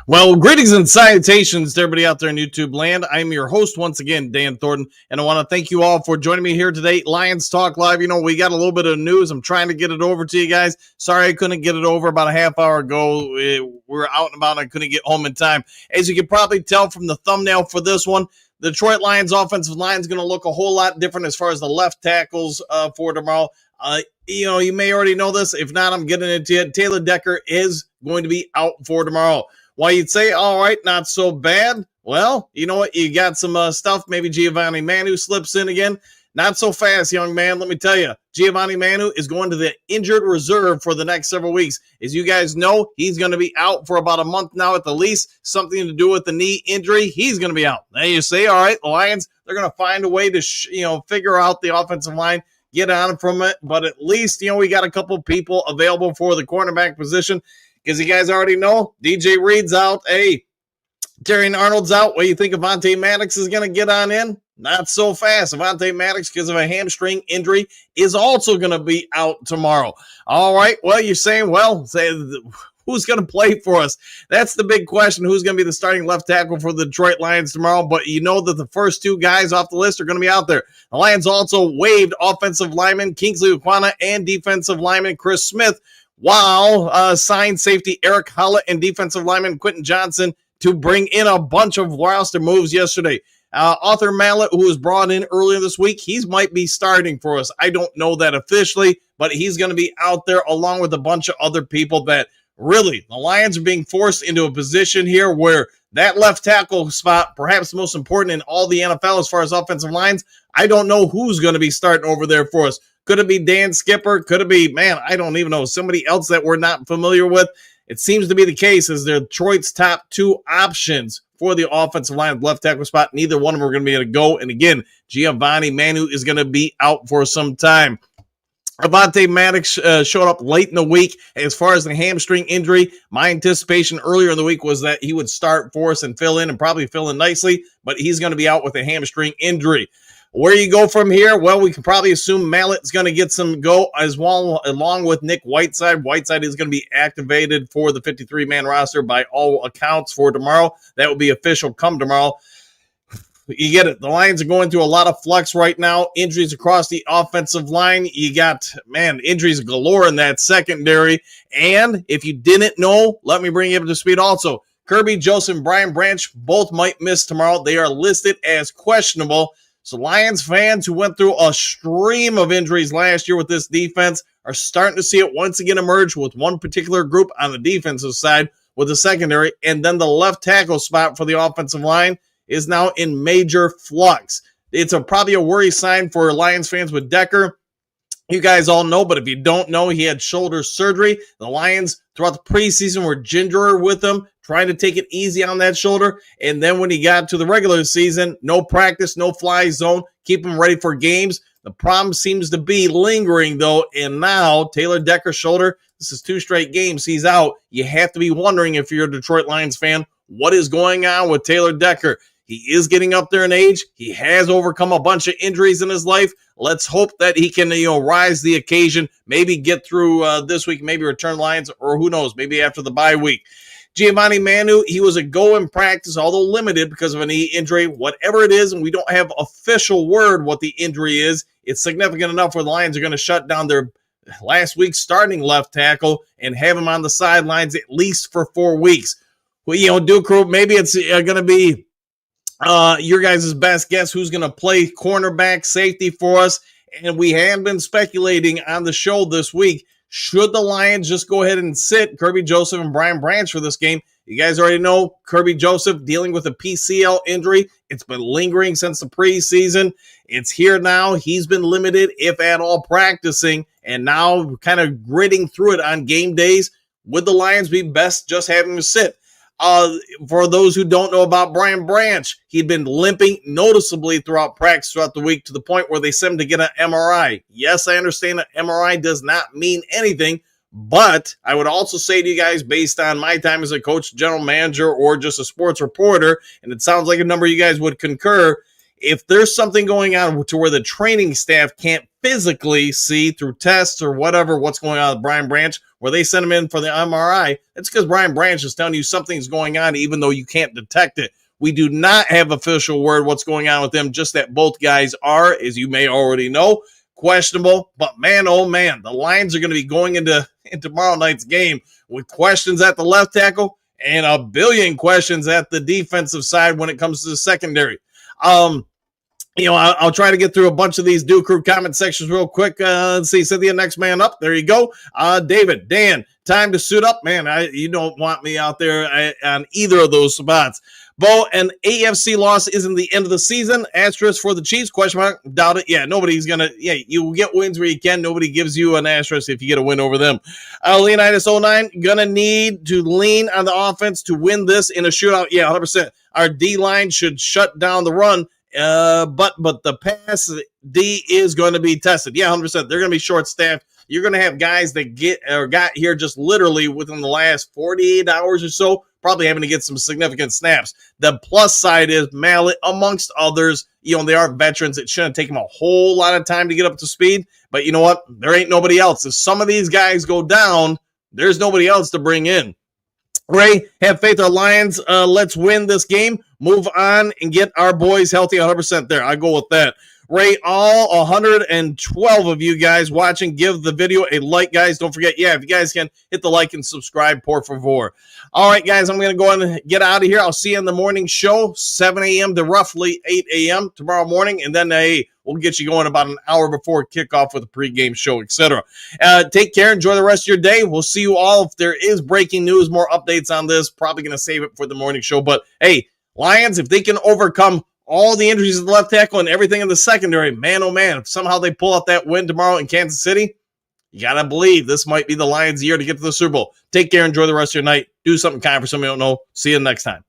Well, greetings and salutations to everybody out there in YouTube land. I'm your host once again, Dan Thornton, and I want to thank you all for joining me here today. Lions Talk Live. You know, we got a little bit of news. I'm trying to get it over to you guys. Sorry I couldn't get it over about a half hour ago. We were out and about and I couldn't get home in time. As you can probably tell from the thumbnail for this one, the Detroit Lions offensive line is going to look a whole lot different as far as the left tackles for tomorrow. You may already know this. If not, I'm getting into it. Taylor Decker is going to be out for tomorrow. Why you'd say, all right, not so bad. Well, you know what? You got some stuff. Maybe Giovanni Manu slips in again. Not so fast, young man. Let me tell you, Giovanni Manu is going to the injured reserve for the next several weeks. As you guys know, he's going to be out for about a month now at the least. Something to do with the knee injury. He's going to be out. Now you say, all right, the Lions, they're going to find a way to, figure out the offensive line, get on from it. But at least, we got a couple people available for the cornerback position. Because you guys already know, DJ Reed's out. Hey, Terrion Arnold's out. What do you think Avonte Maddox is going to get on in? Not so fast. Avonte Maddox, because of a hamstring injury, is also going to be out tomorrow. All right. Well, you're saying, who's going to play for us? That's the big question. Who's going to be the starting left tackle for the Detroit Lions tomorrow? But you know that the first two guys off the list are going to be out there. The Lions also waived offensive lineman Kingsley Ukwana and defensive lineman Chris Smith, while signed safety Eric Hollett and defensive lineman Quentin Johnson to bring in a bunch of roster moves yesterday. Arthur Mallett, who was brought in earlier this week, he might be starting for us. I don't know that officially, but he's going to be out there along with a bunch of other people that really, the Lions are being forced into a position here where that left tackle spot, perhaps the most important in all the NFL as far as offensive lines, I don't know who's going to be starting over there for us. Could it be Dan Skipper? Could it be, I don't even know, somebody else that we're not familiar with? It seems to be the case as they're Detroit's top two options for the offensive line left tackle spot. Neither one of them are going to be able to go. And again, Giovanni Manu is going to be out for some time. Avonte Maddox showed up late in the week. As far as the hamstring injury, my anticipation earlier in the week was that he would start for us and fill in and probably fill in nicely, but he's going to be out with a hamstring injury. Where you go from here? Well, we can probably assume Mallett's going to get some go as well, along with Nick Whiteside. Whiteside is going to be activated for the 53-man roster by all accounts for tomorrow. That will be official come tomorrow. You get it. The Lions are going through a lot of flux right now. Injuries across the offensive line. You got, injuries galore in that secondary. And if you didn't know, let me bring you up to speed also. Kirby, Joseph, and Brian Branch both might miss tomorrow. They are listed as questionable. So Lions fans who went through a stream of injuries last year with this defense are starting to see it once again emerge with one particular group on the defensive side with the secondary. And then the left tackle spot for the offensive line is now in major flux. It's probably a worry sign for Lions fans with Decker. You guys all know, but if you don't know, he had shoulder surgery. The Lions throughout the preseason were gingerer with him, trying to take it easy on that shoulder. And then when he got to the regular season, no practice, no fly zone, keep him ready for games. The problem seems to be lingering, though. And now Taylor Decker's shoulder, this is 2 straight games he's out. You have to be wondering, if you're a Detroit Lions fan, what is going on with Taylor Decker? He is getting up there in age. He has overcome a bunch of injuries in his life. Let's hope that he can, rise the occasion, maybe get through this week, maybe return Lions, or who knows, maybe after the bye week. Giovanni Manu, he was a go in practice, although limited because of a knee injury. Whatever it is, and we don't have official word what the injury is, it's significant enough where the Lions are going to shut down their last week's starting left tackle and have him on the sidelines at least for 4 weeks. Well, Duke Group, maybe it's going to be your guys' best guess who's going to play cornerback, safety for us. And we have been speculating on the show this week, should the Lions just go ahead and sit Kirby Joseph and Brian Branch for this game? You guys already know Kirby Joseph dealing with a PCL injury. It's been lingering since the preseason. It's here now. He's been limited, if at all, practicing, and now kind of gritting through it on game days. Would the Lions be best just having him sit? For those who don't know about Brian Branch, he'd been limping noticeably throughout practice throughout the week to the point where they sent him to get an MRI. Yes, I understand that MRI does not mean anything, but I would also say to you guys, based on my time as a coach, general manager, or just a sports reporter, and it sounds like a number of you guys would concur, if there's something going on to where the training staff can't physically see through tests or whatever what's going on with Brian Branch, where they send him in for the MRI. It's because Brian Branch is telling you something's going on, even though you can't detect it. We do not have official word what's going on with them, just that both guys are, as you may already know, questionable. But man, oh man, the Lions are going to be going into tomorrow night's game with questions at the left tackle and a billion questions at the defensive side when it comes to the secondary. I'll try to get through a bunch of these Dew Crew comment sections real quick. Let's see, Cynthia, next man up. There you go. David, Dan, time to suit up. Man, you don't want me out there on either of those spots. Bo, an AFC loss isn't the end of the season. Asterisk for the Chiefs, question mark. Doubt it. Yeah, nobody's going to, you get wins where you can. Nobody gives you an asterisk if you get a win over them. Leonidas 09, going to need to lean on the offense to win this in a shootout. Yeah, 100%. Our D-line should shut down the run. But the pass D is going to be tested. Yeah, 100%. They're going to be short-staffed. You're going to have guys that got here just literally within the last 48 hours or so, probably having to get some significant snaps. The plus side is Mallet, amongst others. They are veterans. It shouldn't take them a whole lot of time to get up to speed. But you know what? There ain't nobody else. If some of these guys go down, there's nobody else to bring in. Ray, have faith our Lions. Let's win this game. Move on and get our boys healthy 100% there. I go with that. Ray, all 112 of you guys watching, give the video a like, guys. Don't forget, if you guys can, hit the like and subscribe, por favor. All right, guys, I'm going to go on and get out of here. I'll see you in the morning show, 7 a.m. to roughly 8 a.m. tomorrow morning, and then we'll get you going about an hour before kickoff with a pregame show, etc. Take care. Enjoy the rest of your day. We'll see you all. If there is breaking news, more updates on this, probably going to save it for the morning show. But, hey, Lions, if they can overcome all the injuries at the left tackle and everything in the secondary, man, oh man, if somehow they pull out that win tomorrow in Kansas City, you got to believe this might be the Lions' year to get to the Super Bowl. Take care. Enjoy the rest of your night. Do something kind for somebody you don't know. See you next time.